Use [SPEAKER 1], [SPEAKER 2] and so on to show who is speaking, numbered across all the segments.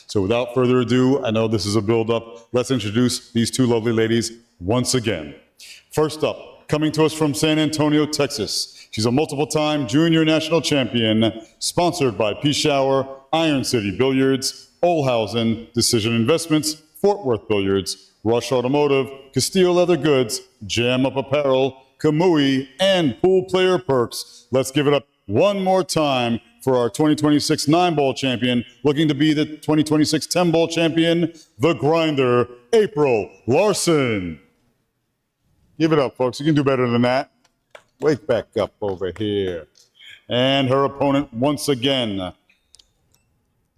[SPEAKER 1] So without further ado, I know this is a build-up. Let's introduce these two lovely ladies once again. First up, coming to us from San Antonio, Texas. She's a multiple-time junior national champion, sponsored by P-Shower, Iron City Billiards, Olhausen, Decision Investments, Fort Worth Billiards, Rush Automotive, Castillo Leather Goods, Jam Up Apparel, Kamui, and Pool Player Perks. Let's give it up one more time for our 2026 9-ball champion, looking to be the 2026 10-ball champion, the grinder, April Larson. Give it up, folks. You can do better than that. Wake back up over here. And her opponent, once again,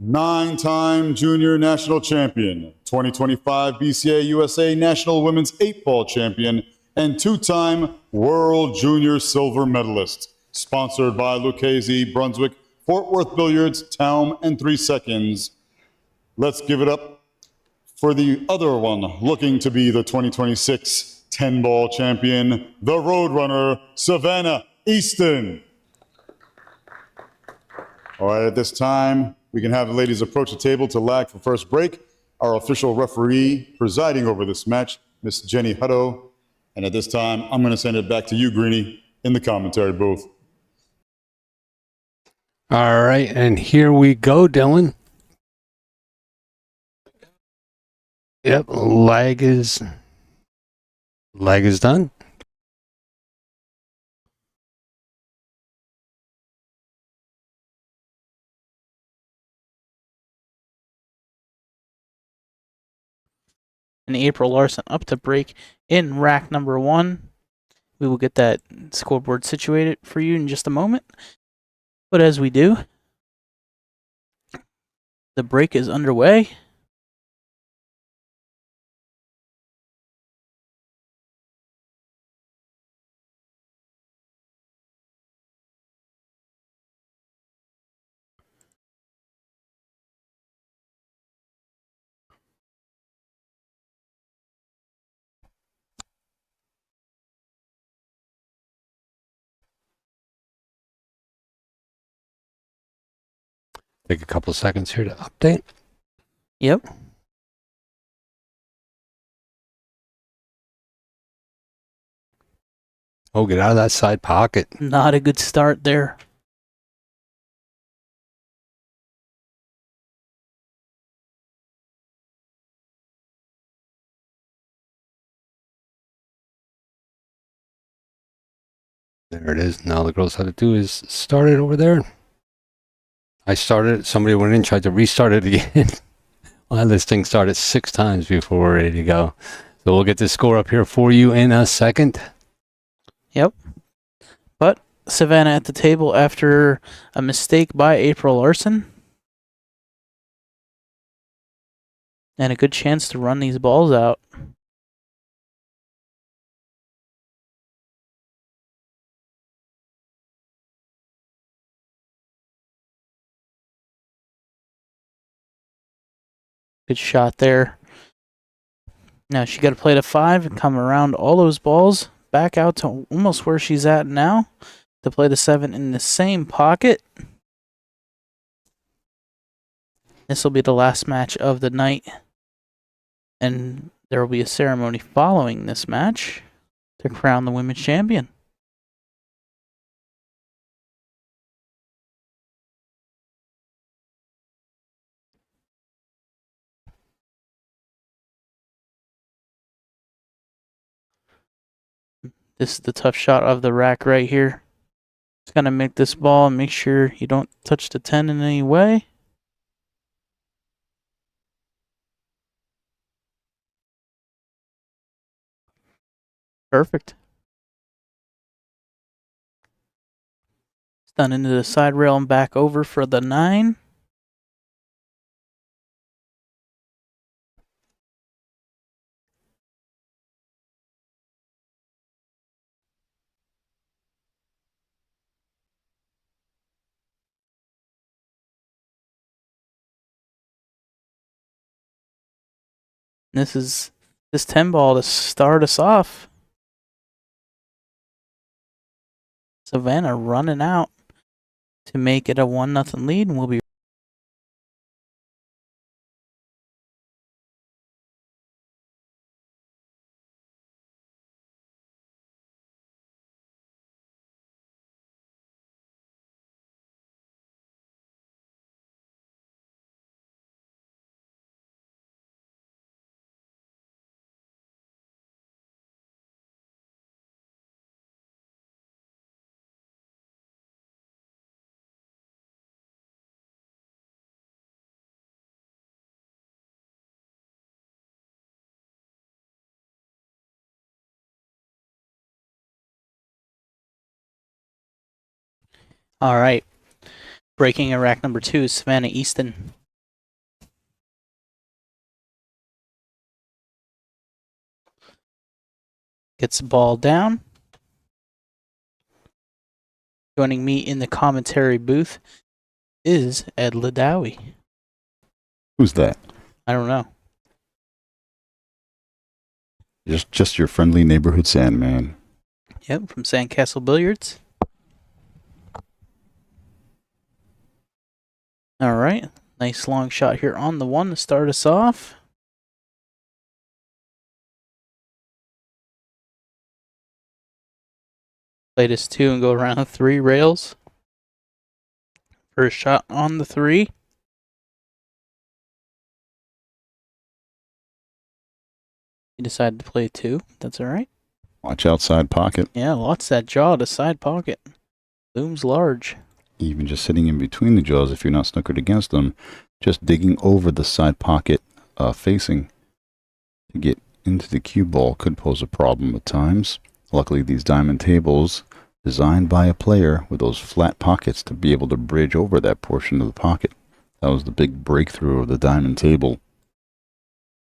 [SPEAKER 1] 9-time junior national champion, 2025 BCA USA National Women's 8-ball champion, and 2-time World Junior Silver medalist. Sponsored by Lucchese, Brunswick, Fort Worth Billiards, Town, and 3 Seconds. Let's give it up for the other one, looking to be the 2026 10-ball champion, the Roadrunner, Savannah, Easton. All right, at this time, we can have the ladies approach the table to lag for first break. Our official referee presiding over this match, Miss Jenny Hutto. And at this time, I'm going to send it back to you, Greenie, in the commentary booth.
[SPEAKER 2] All right, and here we go, Dylan. Yep, lag is done.
[SPEAKER 3] And April Larson up to break in rack number 1. We will get that scoreboard situated for you in just a moment. But as we do, the break is underway.
[SPEAKER 2] Take a couple of seconds here to update.
[SPEAKER 3] Yep.
[SPEAKER 2] Oh, get out of that side pocket.
[SPEAKER 3] Not a good start there.
[SPEAKER 2] There it is. Now the girls have to do is start it over there. I started it. Somebody went in, tried to restart it again. Well, this thing started 6 times before we're ready to go. So we'll get the score up here for you in a second.
[SPEAKER 3] Yep. But Savannah at the table after a mistake by April Larson. And a good chance to run these balls out. Good shot there. Now she got to play to 5 and come around all those balls back out to almost where she's at now to play the 7 in the same pocket. This will be the last match of the night, and there will be a ceremony following this match to crown the women's champion. This is the tough shot of the rack right here. Just gotta make this ball and make sure you don't touch the 10 in any way. Perfect. It's done into the side rail and back over for the 9. This is this 10 ball to start us off. Savannah running out to make it a 1-0 lead, and we'll be All right. Breaking in rack number 2 is Savannah Easton. Gets the ball down. Joining me in the commentary booth is Ed Ladawi.
[SPEAKER 1] Who's that?
[SPEAKER 3] I don't know.
[SPEAKER 1] Just your friendly neighborhood Sandman.
[SPEAKER 3] Yep, from Sandcastle Billiards. All right. Nice long shot here on the 1 to start us off. Play this 2 and go around 3 rails. First shot on the 3. He decided to play 2. That's all right.
[SPEAKER 1] Watch outside pocket.
[SPEAKER 3] Yeah, lots that jaw to side pocket. Looms large.
[SPEAKER 1] Even just sitting in between the jaws, if you're not snookered against them, just digging over the side pocket facing to get into the cue ball could pose a problem at times. Luckily, these diamond tables designed by a player with those flat pockets to be able to bridge over that portion of the pocket. That was the big breakthrough of the diamond table.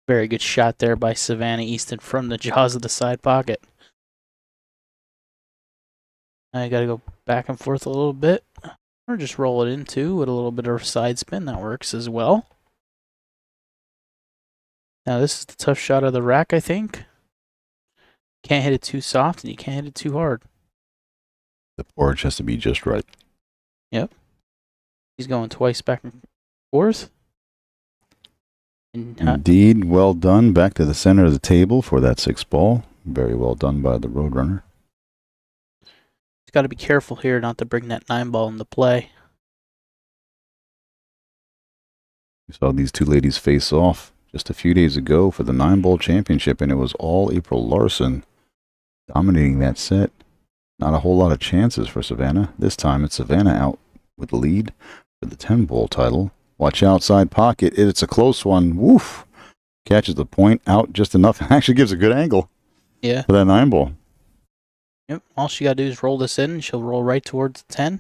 [SPEAKER 3] Very good shot there by Savannah Easton from the jaws of the side pocket. I got to go back and forth a little bit. Or just roll it into with a little bit of side spin. That works as well. Now this is the tough shot of the rack, I think. Can't hit it too soft and you can't hit it too hard.
[SPEAKER 1] The porridge has to be just right.
[SPEAKER 3] Yep. He's going twice back and forth. And,
[SPEAKER 1] Indeed, well done. Back to the center of the table for that 6 ball. Very well done by the Roadrunner.
[SPEAKER 3] he's got to be careful here not to bring that 9 ball into play.
[SPEAKER 1] We saw these two ladies face off just a few days ago for the 9-ball championship, and it was all April Larson dominating that set. Not a whole lot of chances for Savannah. This time it's Savannah out with the lead for the 10-ball title. Watch outside pocket. It's a close one. Woof. Catches the point out just enough. Actually gives a good angle.
[SPEAKER 3] Yeah.
[SPEAKER 1] For that 9-ball.
[SPEAKER 3] Yep. All she got to do is roll this in and she'll roll right towards the 10.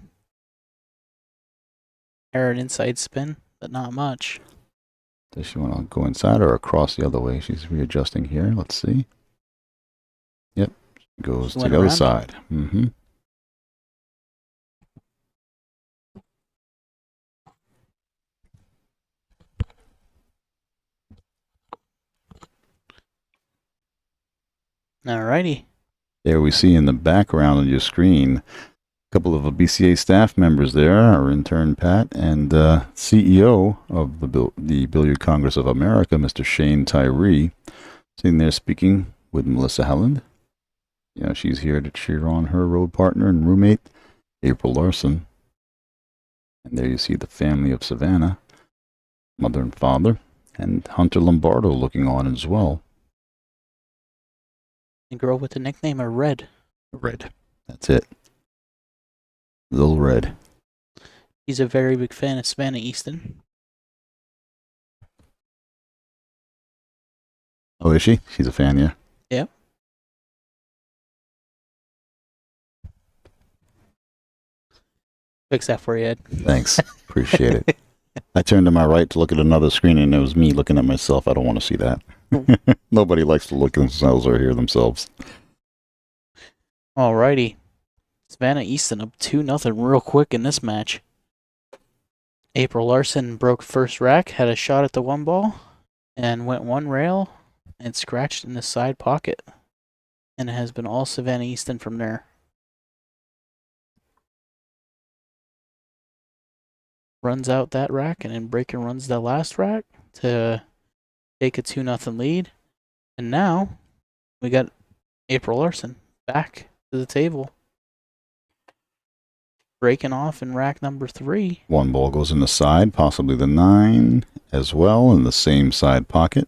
[SPEAKER 3] Air an inside spin, but not much.
[SPEAKER 1] Does she want to go inside or across the other way? She's readjusting here. Let's see. Yep. She goes to the other side. Mm-hmm.
[SPEAKER 3] Alrighty.
[SPEAKER 1] There we see in the background on your screen a couple of BCA staff members there, our intern Pat, and CEO of the Billiard Congress of America, Mr. Shane Tyree, sitting there speaking with Melissa Helland. You know, she's here to cheer on her road partner and roommate, April Larson. And there you see the family of Savannah, mother and father, and Hunter Lombardo looking on as well.
[SPEAKER 3] The girl with the nickname of Red.
[SPEAKER 1] Red. That's it. Little Red.
[SPEAKER 3] He's a very big fan of Savannah Easton.
[SPEAKER 1] Oh, is she? She's a fan, yeah.
[SPEAKER 3] Yep. Fix that for you, Ed.
[SPEAKER 1] Thanks. Appreciate it. I turned to my right to look at another screen, and it was me looking at myself. I don't want to see that. Nobody likes to look at themselves or hear themselves.
[SPEAKER 3] Alrighty. Savannah Easton up 2-0 real quick in this match. April Larson broke first rack, had a shot at the 1 ball, and went 1 rail and scratched in the side pocket. And it has been all Savannah Easton from there. Runs out that rack and then breaking runs the last rack to take a 2-0 lead. And now we got April Larson back to the table. Breaking off in rack number 3.
[SPEAKER 1] 1 ball goes in the side, possibly the 9 as well, in the same side pocket.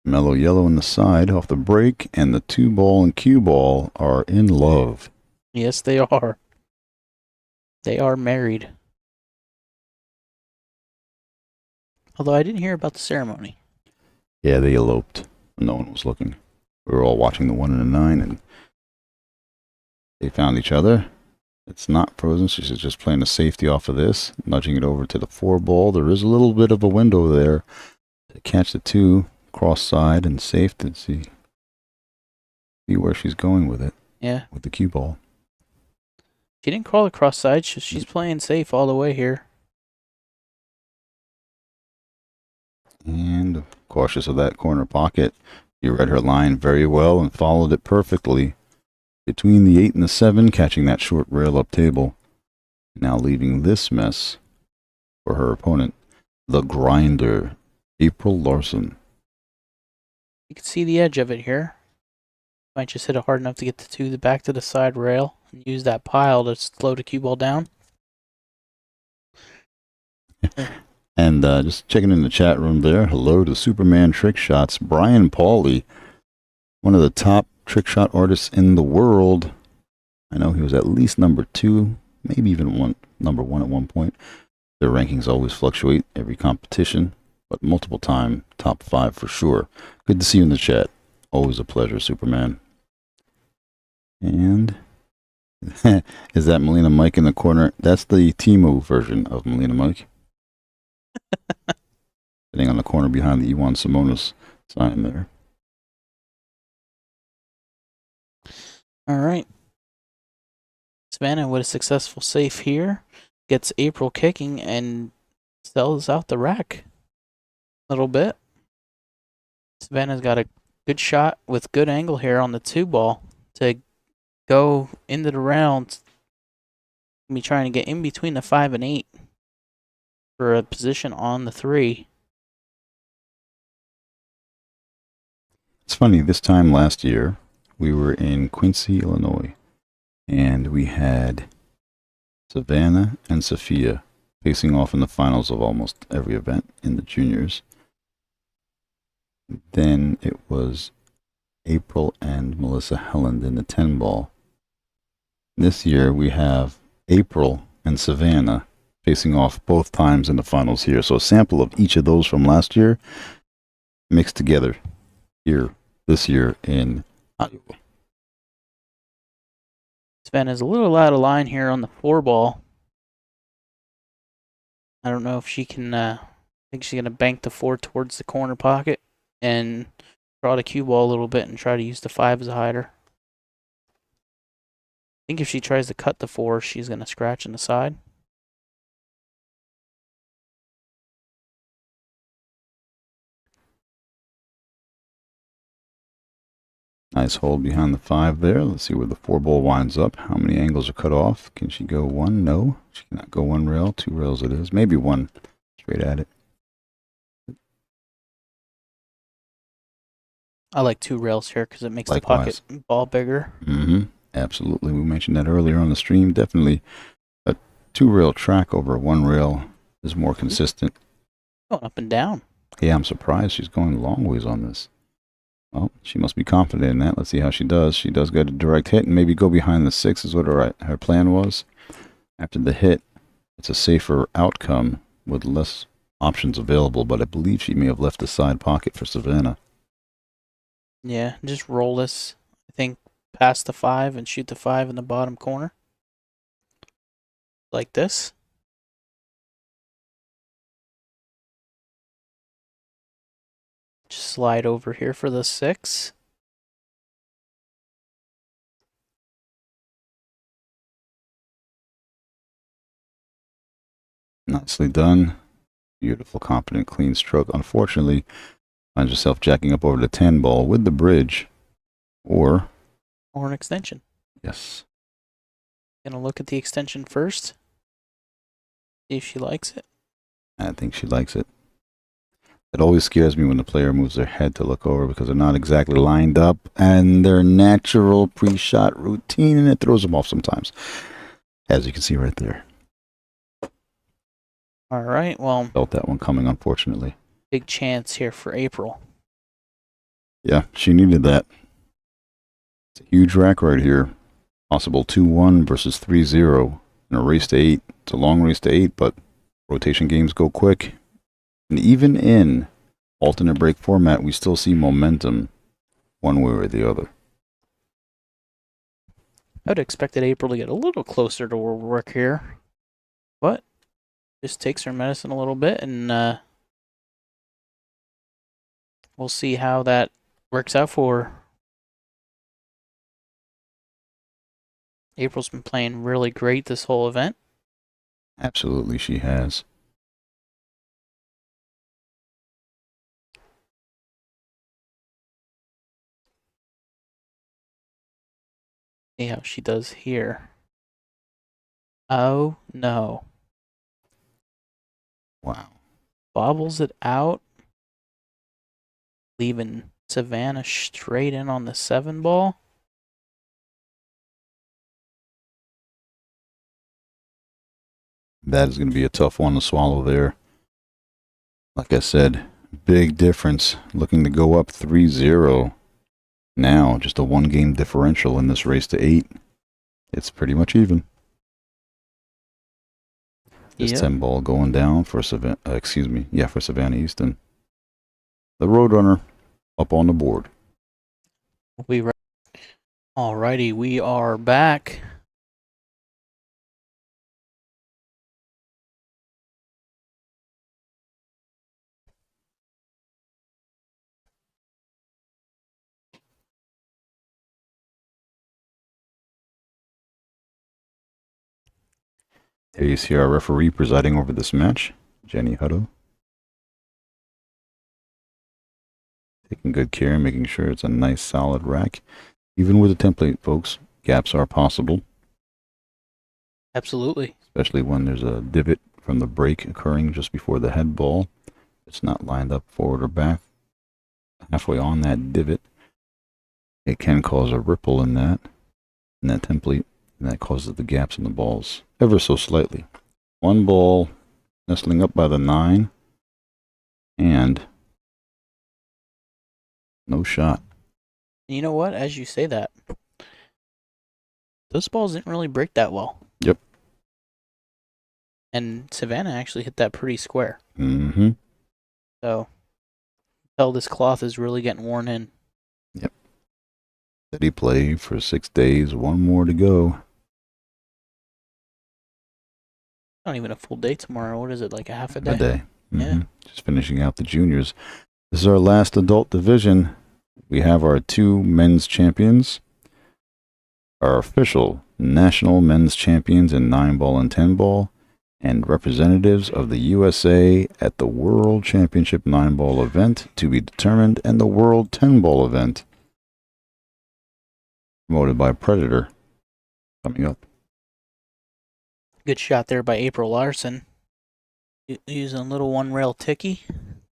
[SPEAKER 1] Mellow yellow in the side off the break, and the 2 ball and cue ball are in love.
[SPEAKER 3] Yes, they are. They are married. Although I didn't hear about the ceremony.
[SPEAKER 1] Yeah, they eloped. No one was looking. We were all watching the 1 and the 9, and they found each other. It's not frozen. She's just playing a safety off of this, nudging it over to the 4 ball. There is a little bit of a window there to catch the 2 cross side and safe to see where she's going with it.
[SPEAKER 3] Yeah.
[SPEAKER 1] With the cue ball.
[SPEAKER 3] She didn't crawl across side. She's playing safe all the way here.
[SPEAKER 1] And cautious of that corner pocket. You read her line very well and followed it perfectly. Between the 8 and the 7, catching that short rail up table. Now leaving this mess for her opponent, the grinder, April Larson.
[SPEAKER 3] You can see the edge of it here. Might just hit it hard enough to get the back to the side rail and use that pile to slow the cue ball down.
[SPEAKER 1] And just checking in the chat room there. Hello to Superman Trick Shots. Brian Pauly, one of the top trick shot artists in the world. I know he was at least number 2, maybe even number 1 at one point. Their rankings always fluctuate every competition, but multiple time top 5 for sure. Good to see you in the chat. Always a pleasure, Superman. And is that Melina Mike in the corner? That's the Timo version of Melina Mike. Sitting on the corner behind the Iwan Simonis sign there.
[SPEAKER 3] All right. Savannah with a successful save here. Gets April kicking and sells out the rack a little bit. Savannah's got a good shot with good angle here on the 2 ball to go into the round. Be trying to get in between the 5 and 8 for a position on the 3.
[SPEAKER 1] It's funny, this time last year, we were in Quincy, Illinois, and we had Savannah and Sophia facing off in the finals of almost every event in the juniors. Then it was April and Melissa Helland in the 10 ball. This year we have April and Savannah facing off both times in the finals here. So a sample of each of those from last year mixed together here this year in Iowa.
[SPEAKER 3] Savannah's a little out of line here on the 4 ball. I don't know if she can, I think she's going to bank the 4 towards the corner pocket and draw the cue ball a little bit and try to use the 5 as a hider. I think if she tries to cut the 4, she's going to scratch in the side.
[SPEAKER 1] Nice hold behind the 5 there. Let's see where the 4 ball winds up. How many angles are cut off? Can she go 1? No. She cannot go 1 rail. 2 rails it is. Maybe 1 straight at it.
[SPEAKER 3] I like 2 rails here because it makes
[SPEAKER 1] Likewise.
[SPEAKER 3] the pocket ball bigger.
[SPEAKER 1] Mm-hmm. Absolutely. We mentioned that earlier on the stream. Definitely a 2 rail track over a 1 rail is more consistent.
[SPEAKER 3] Going up and down.
[SPEAKER 1] Yeah, I'm surprised she's going long ways on this. Well, she must be confident in that. Let's see how she does. She does get a direct hit and maybe go behind the 6 is what her plan was. After the hit, it's a safer outcome with less options available, but I believe she may have left the side pocket for Savannah.
[SPEAKER 3] Yeah, just roll this, I think, past the 5 and shoot the 5 in the bottom corner. Like this. Just slide over here for the 6.
[SPEAKER 1] Nicely done. Beautiful, confident, clean stroke. Unfortunately, find yourself jacking up over the 10 ball with the bridge or
[SPEAKER 3] Or an extension.
[SPEAKER 1] yes.
[SPEAKER 3] Gonna look at the extension first. See if she likes it.
[SPEAKER 1] I think she likes it. It always scares me when the player moves their head to look over because they're not exactly lined up and their natural pre-shot routine, and it throws them off sometimes. As you can see right there.
[SPEAKER 3] All right, well,
[SPEAKER 1] Felt that one coming, unfortunately.
[SPEAKER 3] big chance here for April.
[SPEAKER 1] Yeah, she needed that. It's a huge rack right here. Possible 2-1 versus 3-0 in a race to 8. It's a long race to 8, but rotation games go quick. And even in alternate break format, we still see momentum one way or the other.
[SPEAKER 3] I would have expected April to get a little closer to her work here, but just takes her medicine a little bit, and we'll see how that works out for her. April's been playing really great this whole event.
[SPEAKER 4] Absolutely, she has.
[SPEAKER 3] See how she does here. Oh no.
[SPEAKER 4] Wow.
[SPEAKER 3] Bobbles it out, leaving Savannah straight in on the 7 ball.
[SPEAKER 4] That is going to be a tough one to swallow there. Like I said, big difference. Looking to go up 3-0. Now, just a 1-game differential in this race to 8. It's pretty much even. This
[SPEAKER 3] Yep.
[SPEAKER 4] 10 ball going down for Savannah, for Savannah Easton. The Roadrunner up on the board.
[SPEAKER 3] Alrighty, we are back.
[SPEAKER 4] There you see our referee presiding over this match, Jenny Hutto. Taking good care, making sure it's a nice solid rack. Even with a template, folks, gaps are possible,
[SPEAKER 3] Absolutely.
[SPEAKER 4] especially when there's a divot from the break occurring just before the head ball. It's not lined up forward or back. Halfway on that divot, it can cause a ripple in that template, and that causes the gaps in the balls ever so slightly. 1 ball nestling up by the 9, and no shot.
[SPEAKER 3] You know what? As you say that, those balls didn't really break that well.
[SPEAKER 4] Yep.
[SPEAKER 3] And Savannah actually hit that pretty square.
[SPEAKER 4] Mm-hmm.
[SPEAKER 3] So, tell this cloth is really getting worn in.
[SPEAKER 4] Steady play for 6 days, 1 more to go.
[SPEAKER 3] Not even a full day tomorrow. What is it, like a half a day?
[SPEAKER 4] A day.
[SPEAKER 3] Yeah.
[SPEAKER 4] Mhm. Just finishing out the juniors. This is our last adult division. We have our 2 men's champions, our official national men's champions in 9 ball and 10 ball, and representatives of the USA at the World Championship 9 ball event to be determined, and the World 10 ball event promoted by Predator coming up.
[SPEAKER 3] Good shot there by April Larson. Using a little 1 rail ticky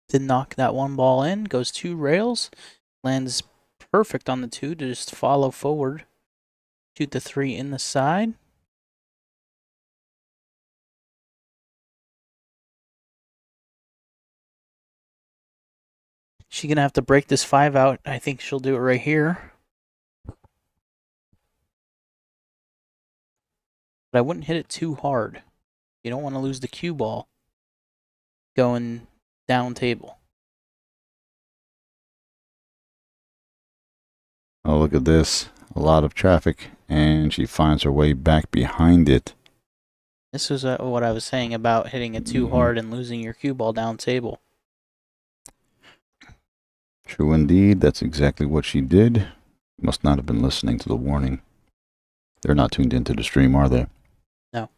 [SPEAKER 3] to knock that 1 ball in. Goes 2 rails. Lands perfect on the 2 to just follow forward. Shoot the 3 in the side. She's going to have to break this 5 out. I think she'll do it right here. But I wouldn't hit it too hard. You don't want to lose the cue ball going down table.
[SPEAKER 4] Oh, look at this. A lot of traffic, and she finds her way back behind it.
[SPEAKER 3] This is what I was saying about hitting it too hard and losing your cue ball down table.
[SPEAKER 4] True indeed. That's exactly what she did. Must not have been listening to the warning. They're not tuned into the stream, are they?
[SPEAKER 3] No.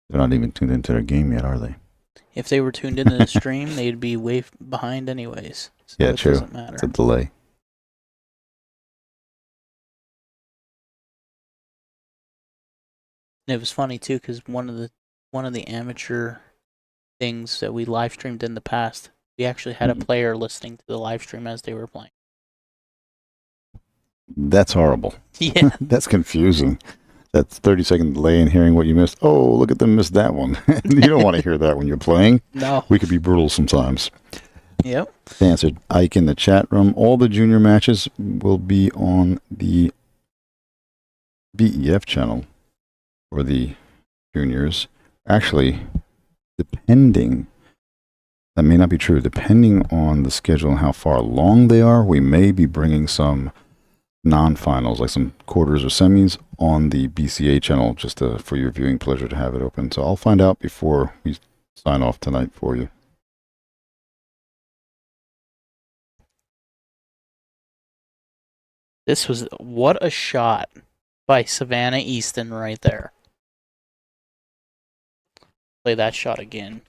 [SPEAKER 4] They're not even tuned into their game yet, are they?
[SPEAKER 3] If they were tuned into the stream, they'd be way behind anyways. So
[SPEAKER 4] Yeah,
[SPEAKER 3] it
[SPEAKER 4] true.
[SPEAKER 3] doesn't matter.
[SPEAKER 4] It's a delay.
[SPEAKER 3] And it was funny too, because one of the amateur things that we live streamed in the past, we actually had a player listening to the live stream as they were playing.
[SPEAKER 4] That's horrible.
[SPEAKER 3] Yeah.
[SPEAKER 4] That's confusing. That's 30-second delay in hearing what you missed. Oh, look at them miss that one. You don't want to hear that when you're playing.
[SPEAKER 3] No.
[SPEAKER 4] We could be brutal sometimes.
[SPEAKER 3] Yep.
[SPEAKER 4] Answered Ike in the chat room. All the junior matches will be on the BEF channel for the juniors. Actually, depending, that may not be true, depending on the schedule and how far along they are, we may be bringing some non-finals, like some quarters or semis, on the BCA channel, just for your viewing pleasure to have it open. So I'll find out before we sign off tonight for you.
[SPEAKER 3] This was what a shot by Savannah Easton right there. Play that shot again.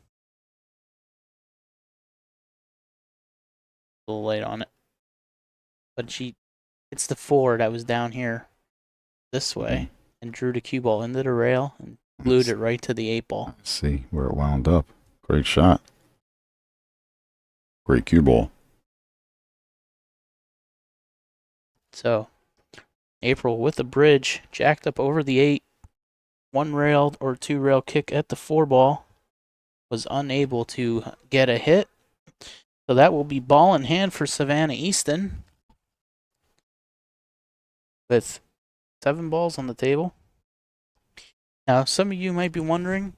[SPEAKER 3] A little late on it. But it's the 4 that was down here this way and drew the cue ball into the rail and glued it right to the 8 ball.
[SPEAKER 4] Let's see where it wound up. Great shot. Great cue ball.
[SPEAKER 3] So, April with the bridge, jacked up over the 8, 1 rail or 2 rail kick at the 4 ball, was unable to get a hit. So that will be ball in hand for Savannah Easton with 7 balls on the table. Now, some of you might be wondering,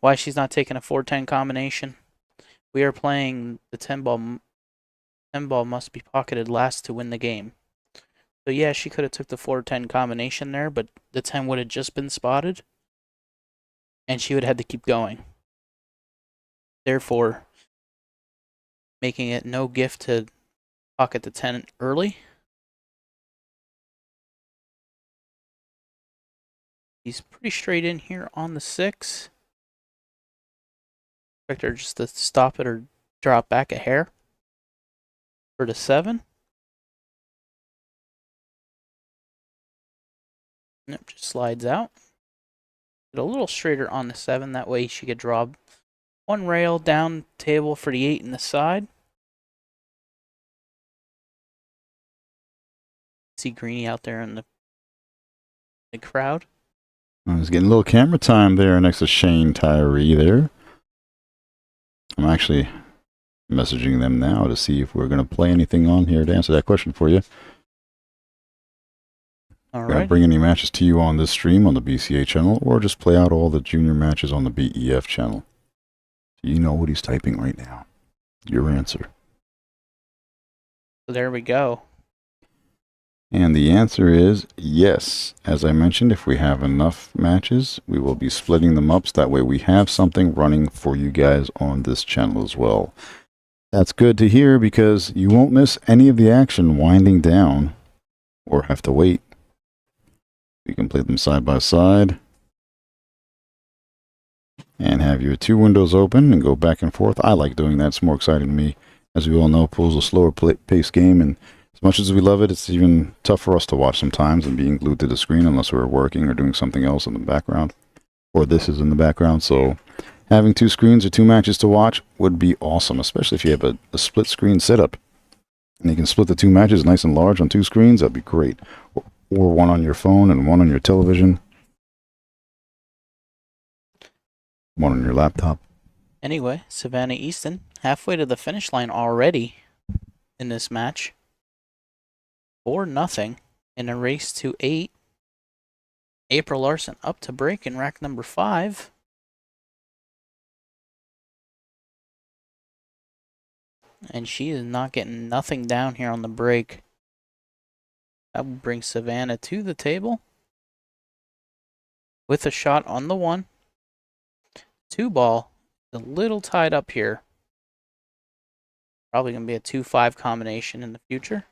[SPEAKER 3] why she's not taking a 4-10 combination. We are playing the 10 ball. 10 ball must be pocketed last to win the game. So yeah, she could have took the 4-10 combination there, but the 10 would have just been spotted, and she would have had to keep going. Therefore, making it no gift to pocket the 10 early. He's pretty straight in here on the 6. Expect her just to stop it or drop back a hair for the 7. Nope, just slides out. Get a little straighter on the 7. That way she could draw 1 rail down table for the 8 in the side. See Greenie out there in the crowd.
[SPEAKER 4] I was getting a little camera time there next to Shane Tyree there. I'm actually messaging them now to see if we're going to play anything on here to answer that question for you.
[SPEAKER 3] All
[SPEAKER 4] We're going to
[SPEAKER 3] right.
[SPEAKER 4] bring any matches to you on this stream on the BCA channel, or just play out all the junior matches on the BEF channel. You know what he's typing right now. Your answer.
[SPEAKER 3] So there we go.
[SPEAKER 4] And the answer is yes. As I mentioned, if we have enough matches, we will be splitting them up so that way we have something running for you guys on this channel as well. That's good to hear because you won't miss any of the action winding down or have to wait. You can play them side by side and have your 2 windows open and go back and forth. I like doing that. It's more exciting to me. As we all know, pool's a slower paced game, and as much as we love it, it's even tough for us to watch sometimes and being glued to the screen unless we're working or doing something else in the background, or this is in the background. So having 2 screens or 2 matches to watch would be awesome, especially if you have a split screen setup and you can split the 2 matches nice and large on 2 screens. That'd be great. Or one on your phone and one on your television, one on your laptop.
[SPEAKER 3] Anyway, Savannah Easton halfway to the finish line already in this match. 4-0 in a race to 8. April Larson up to break in rack number 5. And she is not getting nothing down here on the break. That will bring Savannah to the table with a shot on the 1. 2 ball, a little tied up here. Probably going to be a 2-5 combination in the future.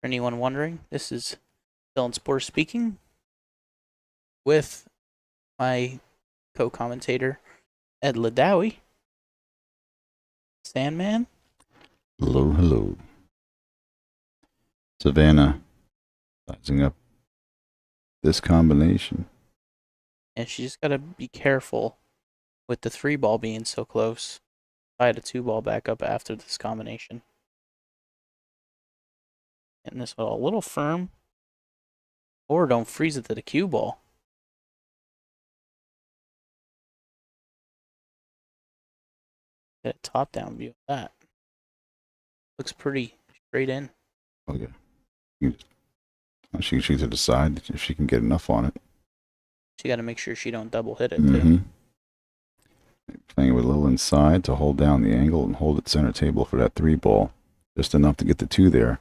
[SPEAKER 3] For anyone wondering, this is Dylan Spore speaking with my co-commentator, Ed Ladawi. Sandman.
[SPEAKER 4] Hello, hello. Savannah sizing up this combination.
[SPEAKER 3] And she just got to be careful with the 3 ball being so close. I had a 2 ball back up after this combination. And this one a little firm. Or don't freeze it to the cue ball. Get a top down view of that. Looks pretty straight in.
[SPEAKER 4] Okay. She can shoot to the side if she can get enough on it.
[SPEAKER 3] She got to make sure she don't double hit it too.
[SPEAKER 4] Mm-hmm. Playing with a little inside to hold down the angle and hold it center table for that 3 ball. Just enough to get the 2 there.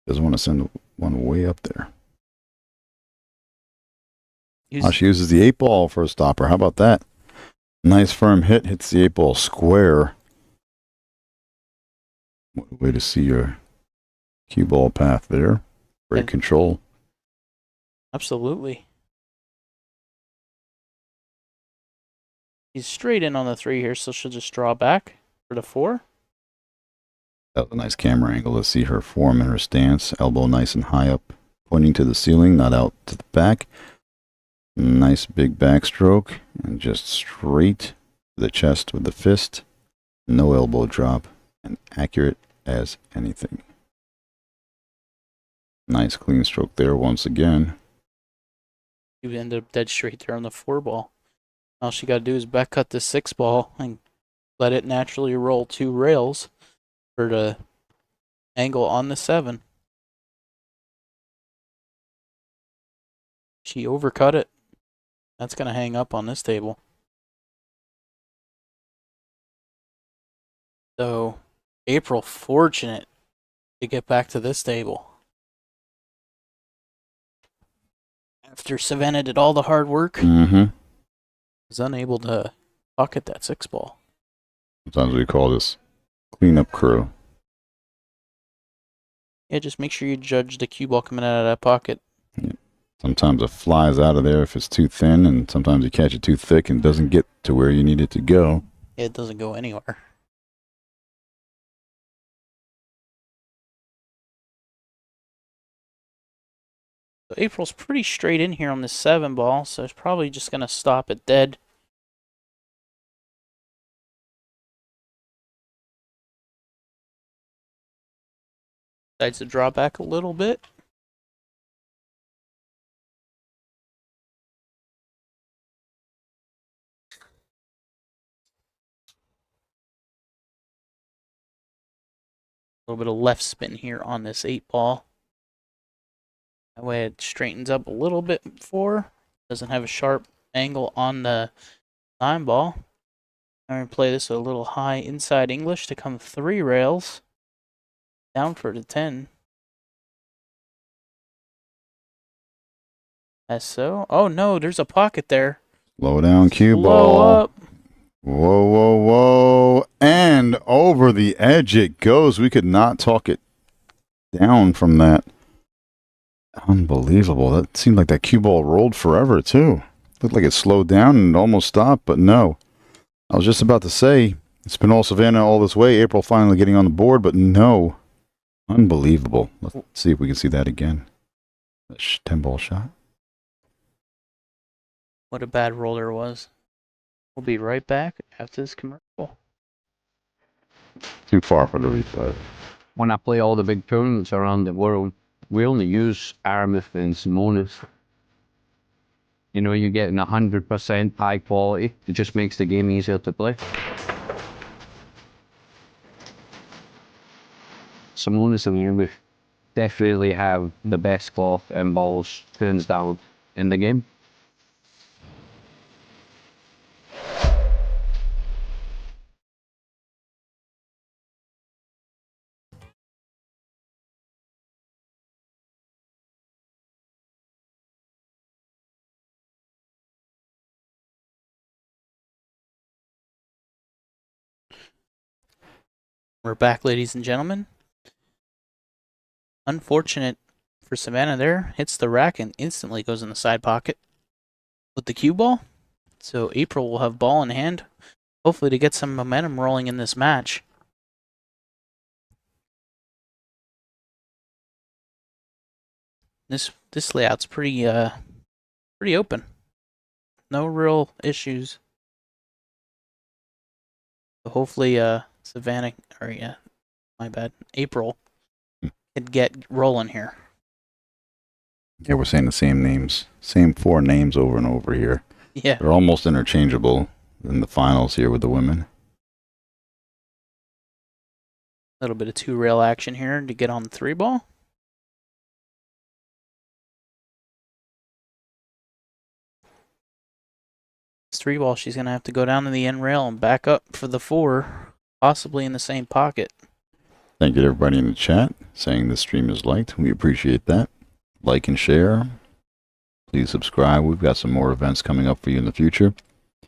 [SPEAKER 4] Doesn't want to send one way up there. She uses the 8 ball for a stopper. How about that? Nice firm hit. Hits the 8 ball square. What a way to see your cue ball path there. Great control.
[SPEAKER 3] Absolutely. He's straight in on the 3 here, so she'll just draw back for the 4.
[SPEAKER 4] That was a nice camera angle to see her form and her stance. Elbow nice and high up, pointing to the ceiling, not out to the back. Nice big backstroke, and just straight to the chest with the fist. No elbow drop, and accurate as anything. Nice clean stroke there once again.
[SPEAKER 3] You ended up dead straight there on the 4 ball. All she got to do is back cut the 6 ball and let it naturally roll 2 rails for the angle on the 7. She overcut it. That's going to hang up on this table. So, April fortunate to get back to this table. After Savannah did all the hard work, was unable to pocket that 6 ball.
[SPEAKER 4] Sometimes we call this cleanup crew.
[SPEAKER 3] Yeah, just make sure you judge the cue ball coming out of that pocket.
[SPEAKER 4] Yeah. Sometimes it flies out of there if it's too thin, and sometimes you catch it too thick and doesn't get to where you need it to go.
[SPEAKER 3] It doesn't go anywhere. So April's pretty straight in here on this 7 ball, so it's probably just going to stop it dead. Decides to draw back a little bit. A little bit of left spin here on this 8 ball. That way it straightens up a little bit before. Doesn't have a sharp angle on the 9 ball. I'm going to play this a little high inside English to come 3 rails. Down for the 10. As so. Oh no, there's a pocket there.
[SPEAKER 4] Slow down cue
[SPEAKER 3] Slow
[SPEAKER 4] ball.
[SPEAKER 3] up.
[SPEAKER 4] Whoa, whoa, whoa. And over the edge it goes. We could not talk it down from that. Unbelievable. That seemed like that cue ball rolled forever, too. Looked like it slowed down and almost stopped, but no. I was just about to say, it's been all Savannah all this way. April finally getting on the board, but no. Unbelievable. Let's see if we can see that again. 10-ball shot.
[SPEAKER 3] What a bad roller was. We'll be right back after this commercial.
[SPEAKER 4] Too far for the replay.
[SPEAKER 2] When I play all the big tournaments around the world, we only use Aramis and Simonis. You know, you're getting 100% high quality. It just makes the game easier to play. Simonis and Aramis definitely have the best cloth and balls, hands down, in the game.
[SPEAKER 3] We're back, ladies and gentlemen. Unfortunate for Savannah there. Hits the rack and instantly goes in the side pocket with the cue ball. So April will have ball in hand, hopefully to get some momentum rolling in this match. This layout's pretty open. No real issues. So hopefully Savannah, or yeah, my bad, April could get rolling here.
[SPEAKER 4] Yeah, we're saying the same names. Same 4 names over and over here.
[SPEAKER 3] Yeah.
[SPEAKER 4] They're almost interchangeable in the finals here with the women.
[SPEAKER 3] A little bit of 2-rail action here to get on the 3 ball. 3 ball, she's going to have to go down to the end rail and back up for the 4, possibly in the same pocket.
[SPEAKER 4] Thank you to everybody in the chat saying this stream is liked. We appreciate that. Like and share. Please subscribe. We've got some more events coming up for you in the future. For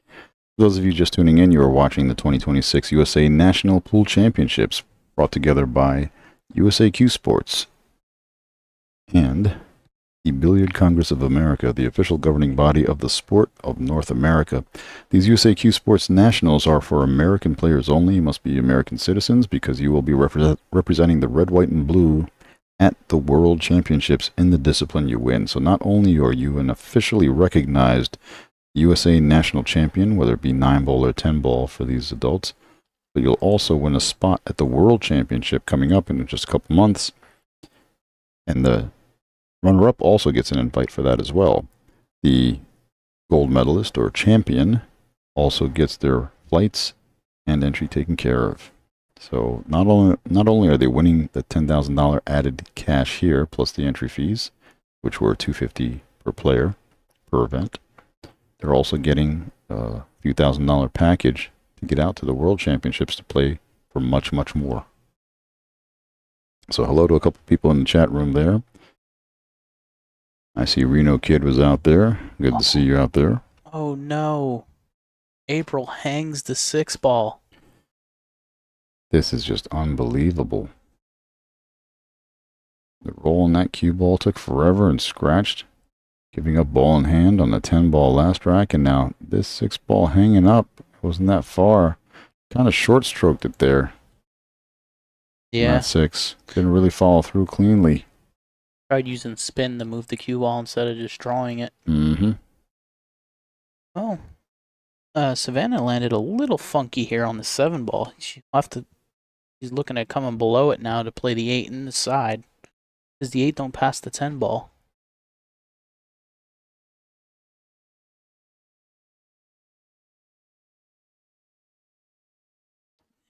[SPEAKER 4] those of you just tuning in, you are watching the 2026 USA National Pool Championships brought together by USAQ Sports and the Billiard Congress of America, the official governing body of the sport of North America. These USAQ Sports Nationals are for American players only. You must be American citizens because you will be representing the red, white, and blue at the World Championships in the discipline you win. So not only are you an officially recognized USA National Champion, whether it be 9-ball or 10-ball for these adults, but you'll also win a spot at the World Championship coming up in just a couple months. And the runner-up also gets an invite for that as well. The gold medalist or champion also gets their flights and entry taken care of. So not only are they winning the $10,000 added cash here plus the entry fees, which were $250 per player per event, they're also getting a few $1,000 package to get out to the World Championships to play for much, much more. So hello to a couple people in the chat room there. I see Reno Kid was out there. Good to see you out there.
[SPEAKER 3] Oh no. April hangs the 6 ball.
[SPEAKER 4] This is just unbelievable. The roll on that cue ball took forever and scratched, giving up ball in hand on the 10-ball last rack, and now this 6 ball hanging up wasn't that far. Kind of short stroked it there.
[SPEAKER 3] Yeah.
[SPEAKER 4] That 6 couldn't really follow through cleanly.
[SPEAKER 3] Tried using spin to move the cue ball instead of just drawing it.
[SPEAKER 4] Mm-hmm.
[SPEAKER 3] Oh. Savannah landed a little funky here on the 7 ball. She's looking at coming below it now to play the 8 in the side. Because the 8 don't pass the 10 ball.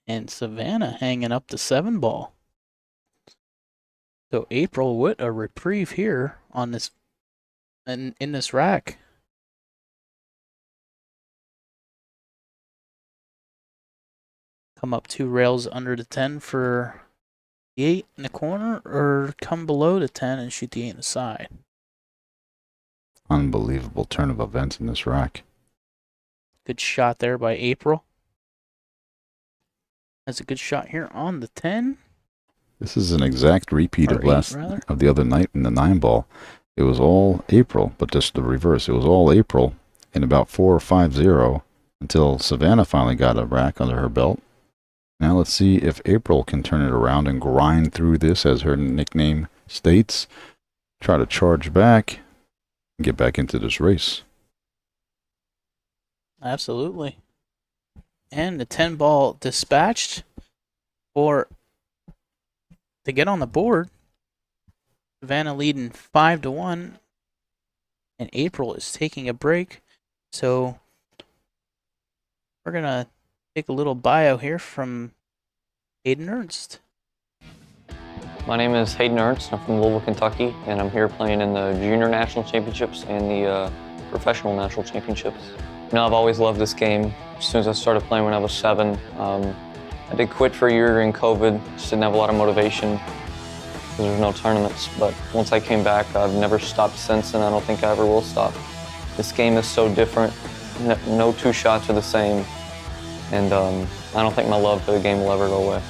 [SPEAKER 3] And Savannah hanging up the 7 ball. So April with a reprieve here on this in this rack. Come up 2 rails under the 10 for the 8 in the corner, or come below the 10 and shoot the 8 in the side.
[SPEAKER 4] Unbelievable turn of events in this rack.
[SPEAKER 3] Good shot there by April. That's a good shot here on the 10.
[SPEAKER 4] This is an exact repeat
[SPEAKER 3] Or
[SPEAKER 4] of the other night in the 9-ball. It was all April, but just the reverse. It was all April in about 4 or 5-0 until Savannah finally got a rack under her belt. Now let's see if April can turn it around and grind through this, as her nickname states. Try to charge back and get back into this race.
[SPEAKER 3] Absolutely. And the 10 ball dispatched to get on the board. Savannah leading 5-1. And April is taking a break. So we're going to take a little bio here from Hayden Ernst.
[SPEAKER 5] My name is Hayden Ernst. I'm from Louisville, Kentucky, and I'm here playing in the Junior National Championships and the Professional National Championships. You know, I've always loved this game. As soon as I started playing when I was 7, I did quit for a year during COVID. Just didn't have a lot of motivation because there was no tournaments. But once I came back, I've never stopped since, and I don't think I ever will stop. This game is so different. No 2 shots are the same. And I don't think my love for the game will ever go away. I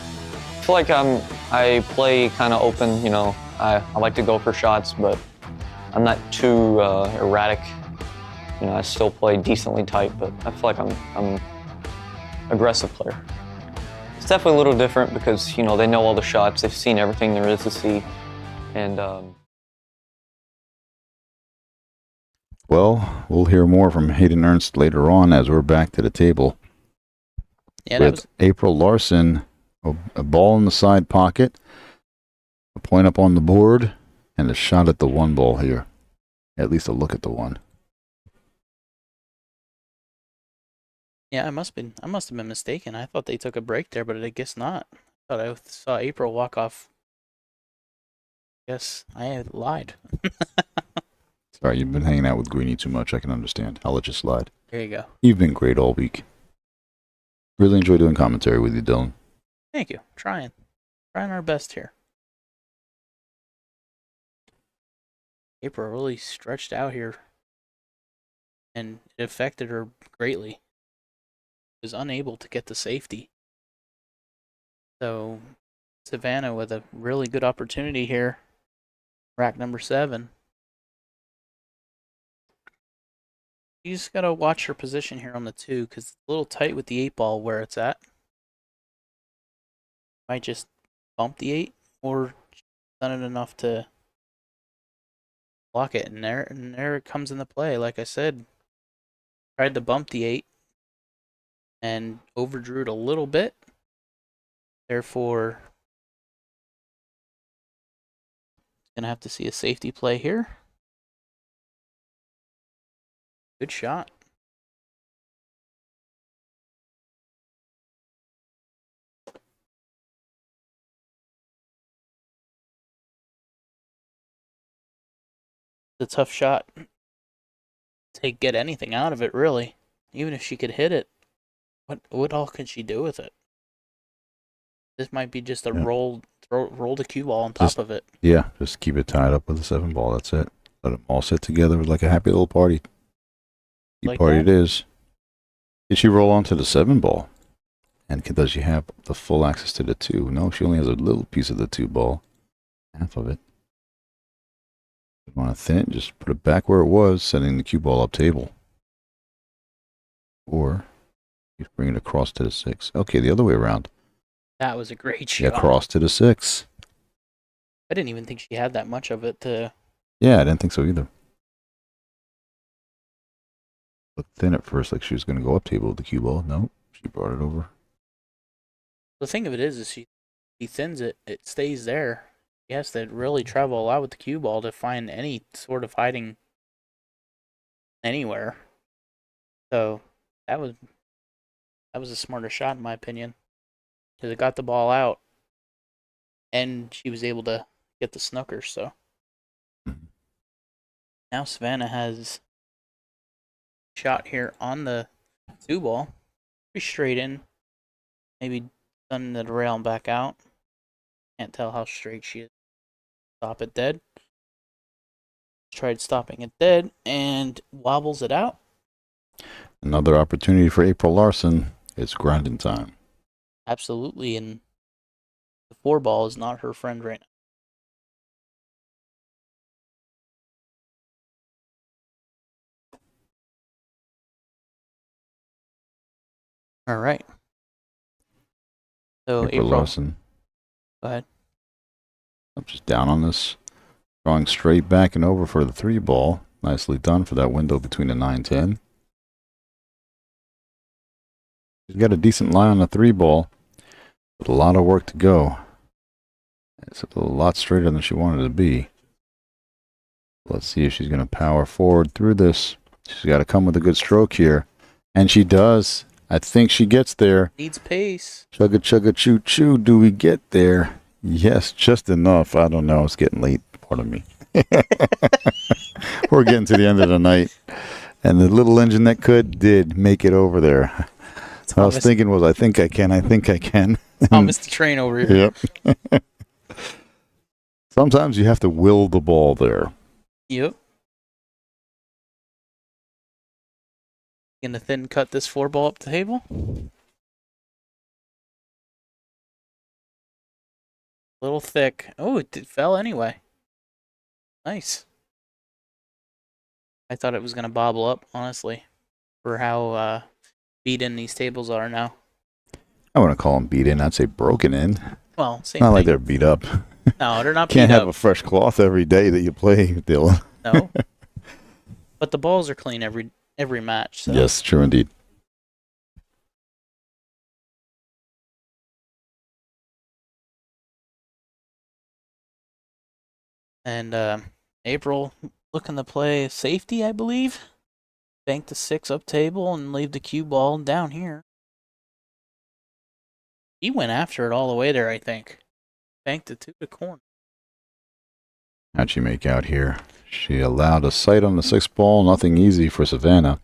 [SPEAKER 5] feel like I play kind of open, you know. I like to go for shots, but I'm not too erratic. You know, I still play decently tight, but I feel like I'm an aggressive player. It's definitely a little different because, you know, they know all the shots. They've seen everything there is to see. And
[SPEAKER 4] Well, we'll hear more from Hayden Ernst later on as we're back to the table.
[SPEAKER 3] Yeah,
[SPEAKER 4] With April Larson, a ball in the side pocket, a point up on the board, and a shot at the 1 ball here. At least a look at the 1.
[SPEAKER 3] yeah, I must have been mistaken. I thought they took a break there, but I guess not. I thought I saw April walk off. Yes, I lied.
[SPEAKER 4] Sorry, you've been hanging out with Greenie too much. I can understand. I'll let you slide.
[SPEAKER 3] There you go.
[SPEAKER 4] You've been great all week. Really enjoy doing commentary with you, Dylan.
[SPEAKER 3] Thank you. Trying our best here. April really stretched out here, and it affected her greatly. She was unable to get the safety. So Savannah with a really good opportunity here. Rack number 7. You just gotta watch her position here on the 2 because it's a little tight with the 8 ball where it's at. Might just bump the 8 or done it enough to block it, and there it comes into play. Like I said, tried to bump the 8 and overdrew it a little bit. Therefore, gonna have to see a safety play here. Good shot. It's a tough shot to get anything out of it, really. Even if she could hit it, what all could she do with it? This might be just a roll the cue ball on top of it.
[SPEAKER 4] Yeah, just keep it tied up with a 7 ball. That's it. Let them all sit together like a happy little party.
[SPEAKER 3] Like
[SPEAKER 4] Party
[SPEAKER 3] that.
[SPEAKER 4] it is. Did she roll onto the 7 ball? And does she have the full access to the 2? No, she only has a little piece of the 2 ball. Half of it. You want to thin it, just put it back where it was, sending the cue ball up table. Or you bring it across to the 6. Okay, the other way around.
[SPEAKER 3] That was a great shot.
[SPEAKER 4] Yeah, cross to the 6.
[SPEAKER 3] I didn't even think she had that much of it to.
[SPEAKER 4] Yeah, I didn't think so either. Looked thin at first, like she was going to go up table with the cue ball. No, she brought it over.
[SPEAKER 3] The thing of it is she thins it, it stays there. She has to really travel a lot with the cue ball to find any sort of hiding anywhere. So that was a smarter shot in my opinion, because it got the ball out, and she was able to get the snooker. So now Savannah has shot here on the 2 ball, pretty straight in, maybe done the rail and back out. Can't tell how straight she is. Stop it dead. Tried stopping it dead and wobbles it out.
[SPEAKER 4] Another opportunity for April Larson. It's grinding time.
[SPEAKER 3] Absolutely, and the 4 ball is not her friend right now. All right. So
[SPEAKER 4] April Larson.
[SPEAKER 3] Go ahead.
[SPEAKER 4] I'm just down on this. Drawing straight back and over for the 3 ball. Nicely done for that window between the 9-10. She's got a decent lie on the 3 ball, but a lot of work to go. It's a lot straighter than she wanted to be. Let's see if she's going to power forward through this. She's got to come with a good stroke here. And she does. I think she gets there.
[SPEAKER 3] Needs pace.
[SPEAKER 4] Chugga chugga choo choo. Do we get there? Yes, just enough. I don't know. It's getting late. Pardon me. We're getting to the end of the night. And the little engine that did make it over there. I was thinking I think I can.
[SPEAKER 3] Thomas the train over here.
[SPEAKER 4] Yep. Sometimes you have to will the ball there.
[SPEAKER 3] Yep. Gonna thin cut this 4 ball up the table. Little thick. Oh, it fell anyway. Nice. I thought it was gonna bobble up, honestly, for how beat in these tables are now.
[SPEAKER 4] I wouldn't call them beat in. I'd say broken in.
[SPEAKER 3] Well, same
[SPEAKER 4] Not
[SPEAKER 3] thing.
[SPEAKER 4] like they're beat up.
[SPEAKER 3] No, they're not beat
[SPEAKER 4] Can't have
[SPEAKER 3] up.
[SPEAKER 4] a fresh cloth every day that you play, Dylan.
[SPEAKER 3] No. But the balls are clean every match. So.
[SPEAKER 4] Yes, true indeed.
[SPEAKER 3] And April looking to play safety, I believe. Bank the 6 up table and leave the cue ball down here. He went after it all the way there, I think. Banked it to the corner.
[SPEAKER 4] How'd she make out here? She allowed a sight on the 6 ball. Nothing easy for Savannah.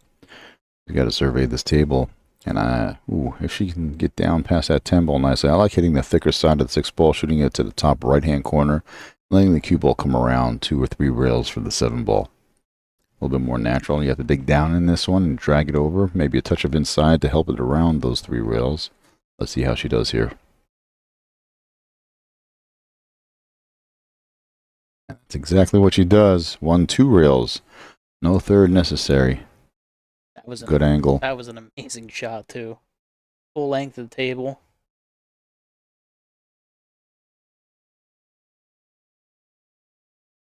[SPEAKER 4] We got to survey this table. And if she can get down past that 10 ball nicely. I like hitting the thicker side of the 6 ball, shooting it to the top right-hand corner, letting the cue ball come around 2 or 3 rails for the 7 ball. A little bit more natural. You have to dig down in this one and drag it over. Maybe a touch of inside to help it around those 3 rails. Let's see how she does here. That's exactly what she does. 1, 2 rails. No third necessary.
[SPEAKER 3] That was
[SPEAKER 4] Good angle.
[SPEAKER 3] That was an amazing shot too. Full length of the table.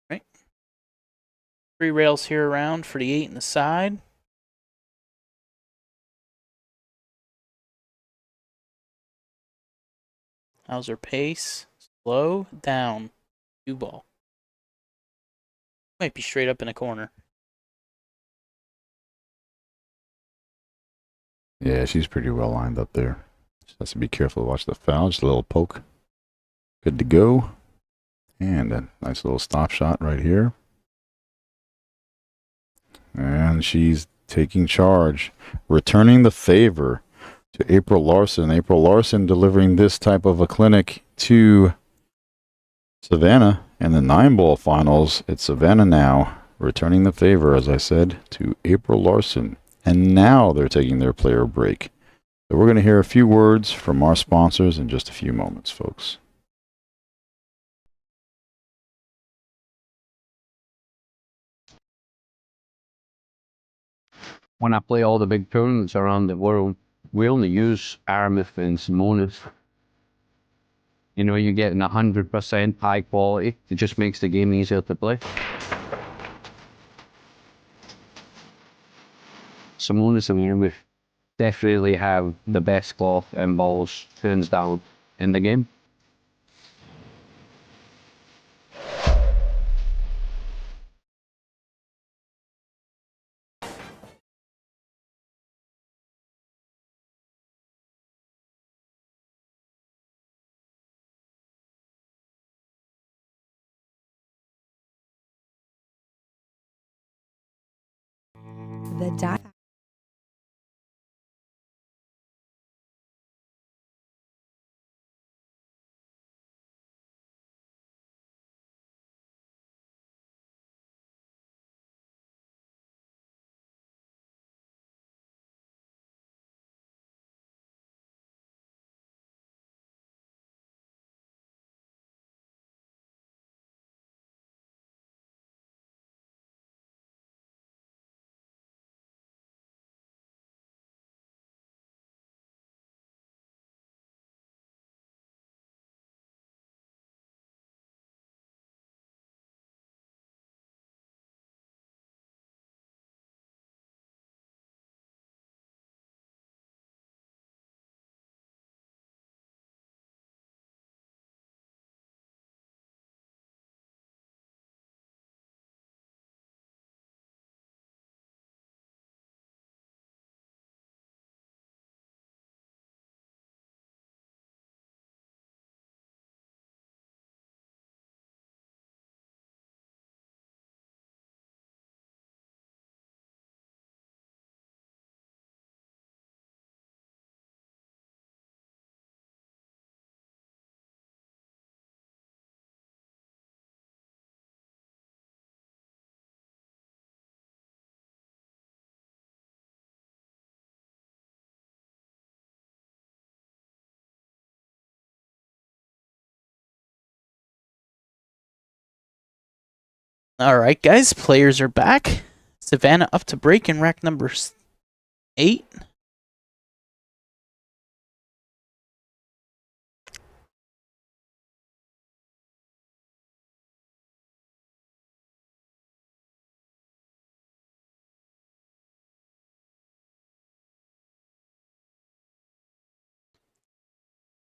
[SPEAKER 3] Right. 3 rails here around for the 8 in the side. How's her pace? Slow down. 2 ball. Might be straight up in a corner.
[SPEAKER 4] Yeah, she's pretty well lined up there. Just has to be careful to watch the foul. Just a little poke. Good to go. And a nice little stop shot right here. And she's taking charge. Returning the favor to April Larson. April Larson delivering this type of a clinic to Savannah in the 9-ball finals. It's Savannah now returning the favor, as I said, to April Larson. And now they're taking their player break. So we're going to hear a few words from our sponsors in just a few moments, folks.
[SPEAKER 2] When I play all the big tournaments around the world, we only use Aramith and Simonis. You know, you're getting 100% high quality. It just makes the game easier to play. Simonis and Aramith definitely have the best cloth and balls, hands down, in the game.
[SPEAKER 6] The die.
[SPEAKER 3] All right, guys, players are back. Savannah up to break in rack number 8.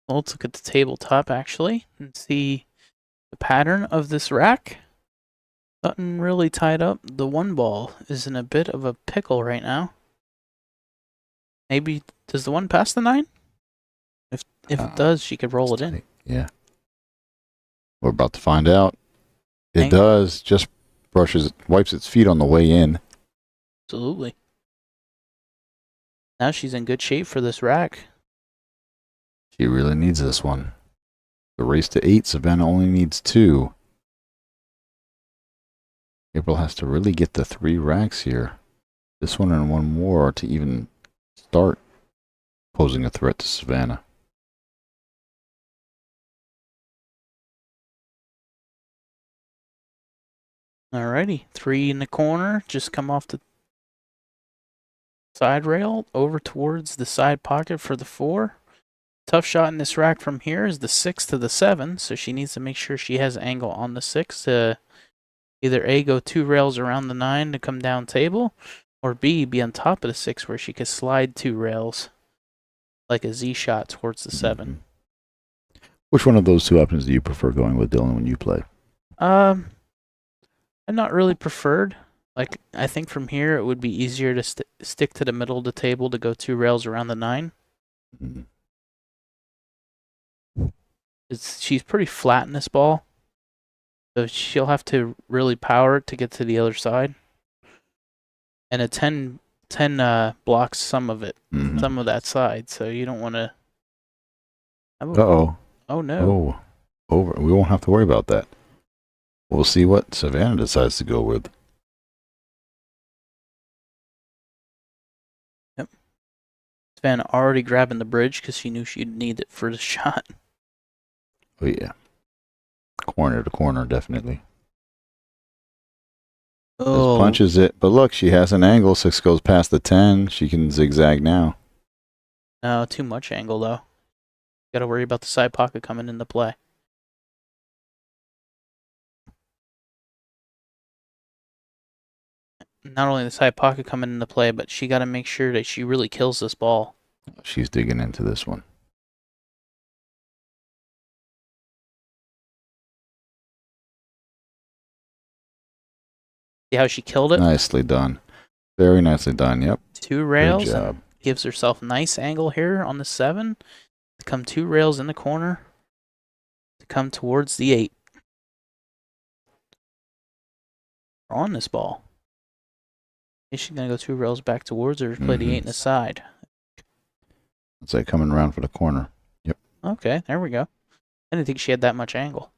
[SPEAKER 3] Let's look at the tabletop actually and see the pattern of this rack. Nothing really tied up. The 1 ball is in a bit of a pickle right now. Maybe does the 1 pass the 9? If it does, she could roll it in.
[SPEAKER 4] Yeah. We're about to find out. It
[SPEAKER 3] Hang-
[SPEAKER 4] does. Just wipes its feet on the way in.
[SPEAKER 3] Absolutely. Now she's in good shape for this rack.
[SPEAKER 4] She really needs this one. The race to 8, Savannah only needs 2. April has to really get the 3 racks here. This one and one more to even start posing a threat to Savannah.
[SPEAKER 3] Alrighty, 3 in the corner. Just come off the side rail over towards the side pocket for the 4. Tough shot in this rack from here is the 6 to the 7, so she needs to make sure she has angle on the 6 to either A, go 2 rails around the 9 to come down table, or B, be on top of the 6 where she could slide 2 rails like a Z shot towards the 7.
[SPEAKER 4] Which one of those 2 options do you prefer going with, Dylan, when you play?
[SPEAKER 3] I'm not really preferred. Like, I think from here it would be easier to stick to the middle of the table to go 2 rails around the 9.
[SPEAKER 4] Mm-hmm.
[SPEAKER 3] She's pretty flat in this ball, so she'll have to really power it to get to the other side. And a 10 blocks some of it, some of that side, so you don't want to...
[SPEAKER 4] Uh-oh.
[SPEAKER 3] Oh, no.
[SPEAKER 4] Oh, over. We won't have to worry about that. We'll see what Savannah decides to go with.
[SPEAKER 3] Yep. Savannah already grabbing the bridge because she knew she'd need it for the shot.
[SPEAKER 4] Oh, yeah. Corner to corner, definitely.
[SPEAKER 3] Oh.
[SPEAKER 4] Just punches it. But look, she has an angle. 6 goes past the 10. She can zigzag now.
[SPEAKER 3] No, too much angle, though. Got to worry about the side pocket coming into play. Not only the side pocket coming into play, but she got to make sure that she really kills this ball.
[SPEAKER 4] She's digging into this one.
[SPEAKER 3] See how she killed it?
[SPEAKER 4] Nicely done. Very nicely done, yep.
[SPEAKER 3] 2 rails.
[SPEAKER 4] Good job.
[SPEAKER 3] And gives herself nice angle here on the 7. To come 2 rails in the corner. To come towards the 8. We're on this ball. Is she going to go 2 rails back towards her, play the 8 in the side?
[SPEAKER 4] It's like coming around for the corner. Yep.
[SPEAKER 3] Okay, there we go. I didn't think she had that much angle.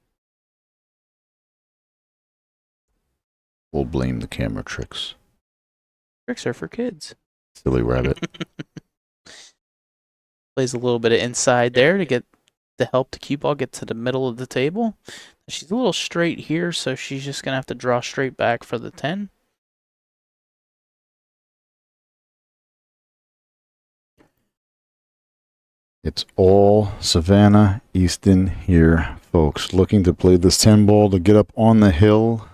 [SPEAKER 4] We'll blame the camera tricks.
[SPEAKER 3] Tricks are for kids.
[SPEAKER 4] Silly rabbit.
[SPEAKER 3] Plays a little bit of inside there to get to help the cue ball get to the middle of the table. She's a little straight here, so she's just going to have to draw straight back for the 10.
[SPEAKER 4] It's all Savannah Easton here, folks. Looking to play this 10 ball to get up on the hill.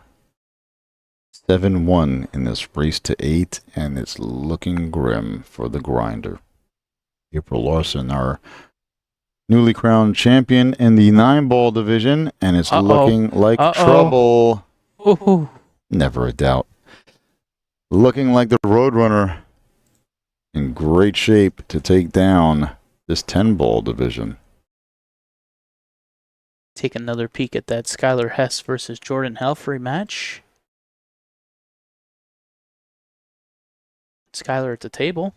[SPEAKER 4] 7-1 in this race to 8, and it's looking grim for the grinder. April Larson, our newly crowned champion in the 9-ball division, and it's looking like trouble.
[SPEAKER 3] Ooh.
[SPEAKER 4] Never a doubt. Looking like the Roadrunner in great shape to take down this 10-ball division.
[SPEAKER 3] Take another peek at that Skylar Hess versus Jordan Helfrey match. Skylar at the table.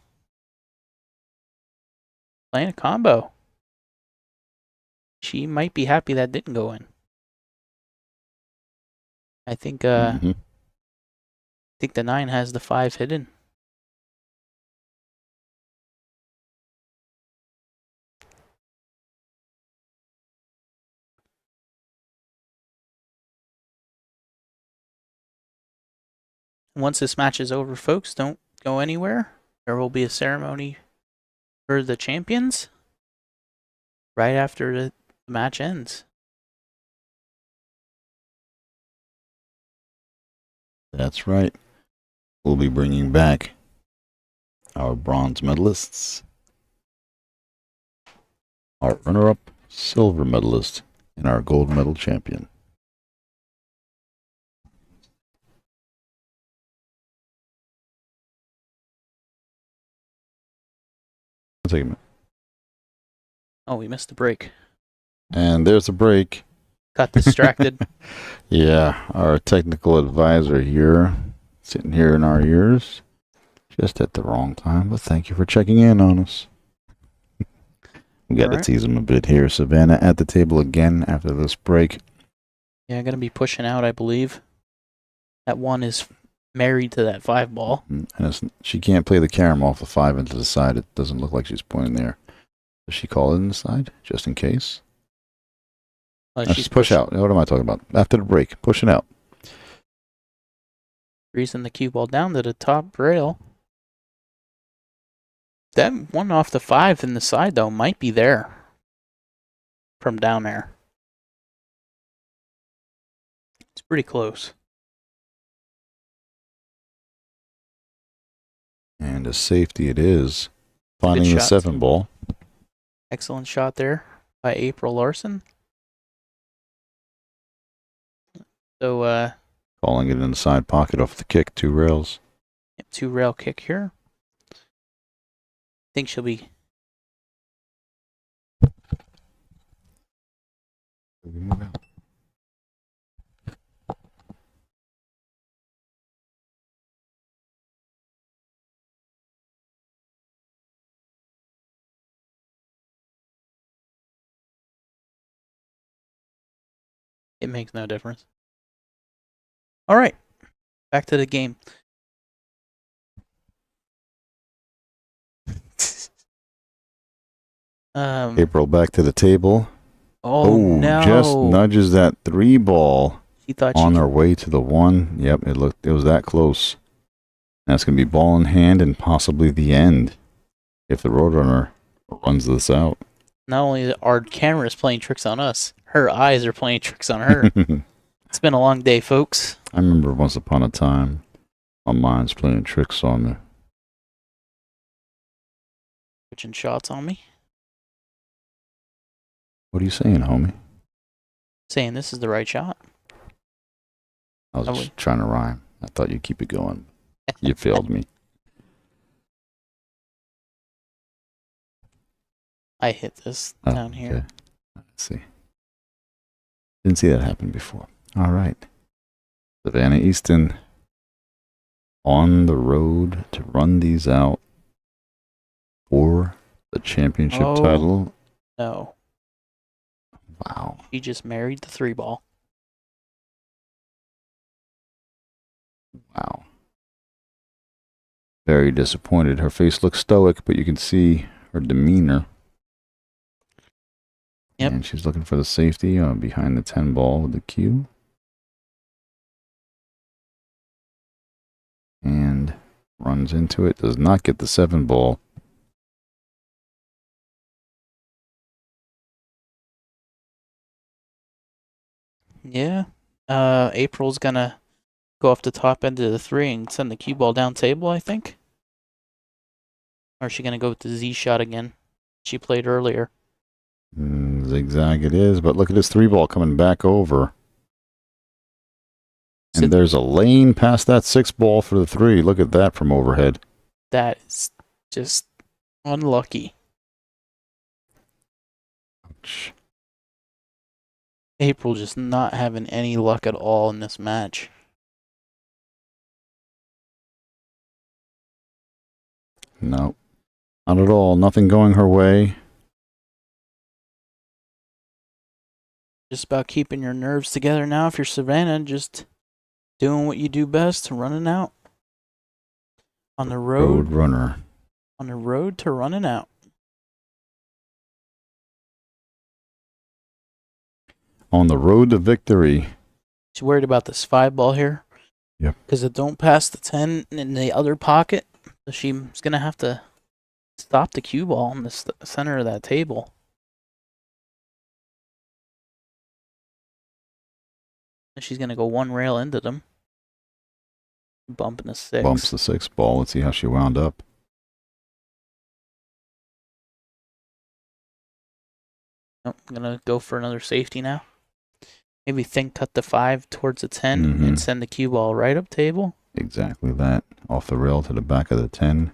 [SPEAKER 3] Playing a combo. She might be happy that didn't go in. I think I think the 9 has the 5 hidden. Once this match is over, folks, don't go anywhere. There will be a ceremony for the champions right after the match ends.
[SPEAKER 4] That's right. We'll be bringing back our bronze medalists, our runner-up silver medalist, and our gold medal champion. Take a minute.
[SPEAKER 3] Oh, we missed the break.
[SPEAKER 4] And there's a break.
[SPEAKER 3] Got distracted.
[SPEAKER 4] Yeah, our technical advisor here, sitting here in our ears, Just at the wrong time, but thank you for checking in on us. We got to
[SPEAKER 3] Alright.
[SPEAKER 4] tease him a bit here. Savannah at the table again after this break.
[SPEAKER 3] Yeah, I'm gonna be pushing out, I believe. That one is married to that 5 ball.
[SPEAKER 4] And she can't play the carom off the 5 into the side. It doesn't look like she's pointing there. Does she call it in the side, just in case?
[SPEAKER 3] She's
[SPEAKER 4] push out. What am I talking about? After the break, pushing out.
[SPEAKER 3] Greasing the cue ball down to the top rail. That one off the 5 in the side, though, might be there. From down there. It's pretty close.
[SPEAKER 4] And a safety it is. Finding the
[SPEAKER 3] shot,
[SPEAKER 4] 7
[SPEAKER 3] too.
[SPEAKER 4] ball.
[SPEAKER 3] Excellent shot there by April Larson. So,
[SPEAKER 4] Calling it in the side pocket off the kick, 2 rails.
[SPEAKER 3] 2 rail kick here. I think she'll be. It makes no difference. All right, back to the game.
[SPEAKER 4] April back to the table.
[SPEAKER 3] Oh no!
[SPEAKER 4] Just nudges that 3 ball
[SPEAKER 3] She thought
[SPEAKER 4] on
[SPEAKER 3] she
[SPEAKER 4] her way to the 1. Yep, it was that close. That's going to be ball in hand and possibly the end if the Roadrunner runs this out.
[SPEAKER 3] Not only are cameras playing tricks on us, her eyes are playing tricks on her. It's been a long day, folks.
[SPEAKER 4] I remember once upon a time, my mind's playing tricks on me.
[SPEAKER 3] Switching shots on me.
[SPEAKER 4] What are you saying, homie?
[SPEAKER 3] Saying this is the right shot.
[SPEAKER 4] I was
[SPEAKER 3] Oh,
[SPEAKER 4] just
[SPEAKER 3] wait.
[SPEAKER 4] trying to rhyme. I thought you'd keep it going. You failed me.
[SPEAKER 3] I hit this
[SPEAKER 4] Oh,
[SPEAKER 3] down here.
[SPEAKER 4] okay. Let's see. Didn't see that happen before. All right. Savannah Easton on the road to run these out for the championship
[SPEAKER 3] Oh.
[SPEAKER 4] title.
[SPEAKER 3] No,
[SPEAKER 4] Wow.
[SPEAKER 3] she just married the 3 ball.
[SPEAKER 4] Wow. Very disappointed. Her face looks stoic, but you can see her demeanor.
[SPEAKER 3] Yep.
[SPEAKER 4] And she's looking for the safety behind the 10 ball with the cue. And runs into it. Does not get the 7 ball.
[SPEAKER 3] Yeah. April's gonna go off the top end of the 3 and send the cue ball down table, I think. Or is she gonna go with the Z shot again? She played earlier.
[SPEAKER 4] Zigzag it is, but look at this 3 ball coming back over.
[SPEAKER 3] So
[SPEAKER 4] And there's a lane past that 6 ball for the 3. Look at that from overhead.
[SPEAKER 3] that is just unlucky.
[SPEAKER 4] Ouch.
[SPEAKER 3] April just not having any luck at all in this match.
[SPEAKER 4] No, not at all. Nothing going her way.
[SPEAKER 3] Just about keeping your nerves together now if you're Savannah, just doing what you do best, running out. On the road,
[SPEAKER 4] Roadrunner.
[SPEAKER 3] on the road to running out.
[SPEAKER 4] On the road to victory.
[SPEAKER 3] She's worried about this 5 ball here.
[SPEAKER 4] Yep.
[SPEAKER 3] Because it don't pass the 10 in the other pocket. So she's going to have to stop the cue ball in the center of that table. And she's going to go 1 rail into them. Bumping the 6.
[SPEAKER 4] Bumps the 6 ball. Let's see how she wound up.
[SPEAKER 3] Nope, I'm going to go for another safety now. Maybe cut the 5 towards the 10
[SPEAKER 4] Mhm.
[SPEAKER 3] and send the cue ball right up table.
[SPEAKER 4] Exactly that. Off the rail to the back of the 10.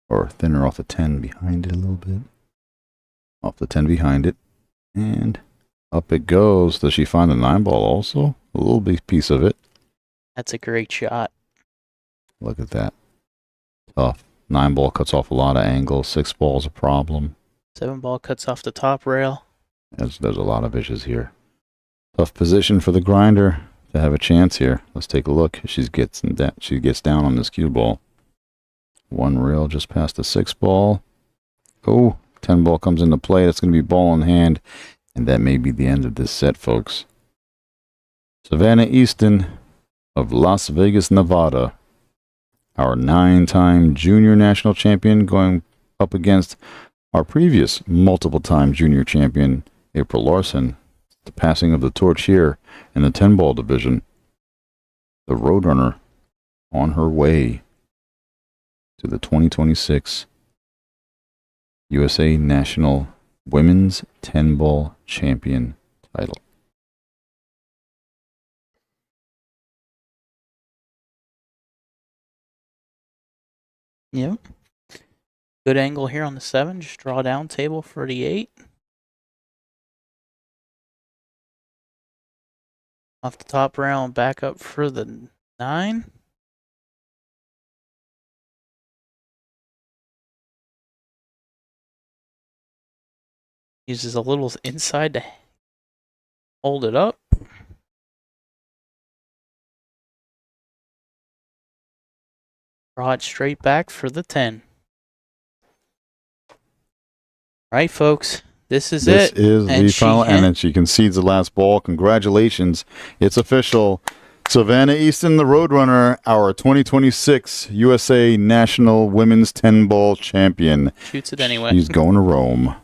[SPEAKER 4] Or thinner off the 10 behind it a little bit. Off the 10 behind it. And up it goes. Does she find the 9 ball also? A little big piece of it.
[SPEAKER 3] That's a great shot.
[SPEAKER 4] Look at that. Tough. 9 ball cuts off a lot of angles. 6 ball's a problem.
[SPEAKER 3] 7 ball cuts off the top rail.
[SPEAKER 4] There's a lot of issues here. Tough position for the grinder to have a chance here. Let's take a look. She gets down on this cue ball. 1 rail just past the 6 ball. Oh, 10 ball comes into play. That's going to be ball in hand. And that may be the end of this set, folks. Savannah Easton of Las Vegas, Nevada. Our 9-time junior national champion going up against our previous multiple-time junior champion, April Larson. The passing of the torch here in the 10-ball division. The Roadrunner on her way to the 2026 USA National Women's 10-Ball Champion title.
[SPEAKER 3] Yep. Good angle here on the 7. Just draw down table for the 8. Off the top rail and back up for the 9. Uses a little inside to hold it up. Draw it straight back for the 10. Right, folks. This is
[SPEAKER 4] This
[SPEAKER 3] it.
[SPEAKER 4] is
[SPEAKER 3] And
[SPEAKER 4] the
[SPEAKER 3] she
[SPEAKER 4] final, and
[SPEAKER 3] hit-
[SPEAKER 4] then she concedes the last ball. Congratulations. It's official. Savannah Easton, the Roadrunner, our 2026 USA National Women's 10-Ball Champion.
[SPEAKER 3] Shoots it anyway.
[SPEAKER 4] She's going to Rome.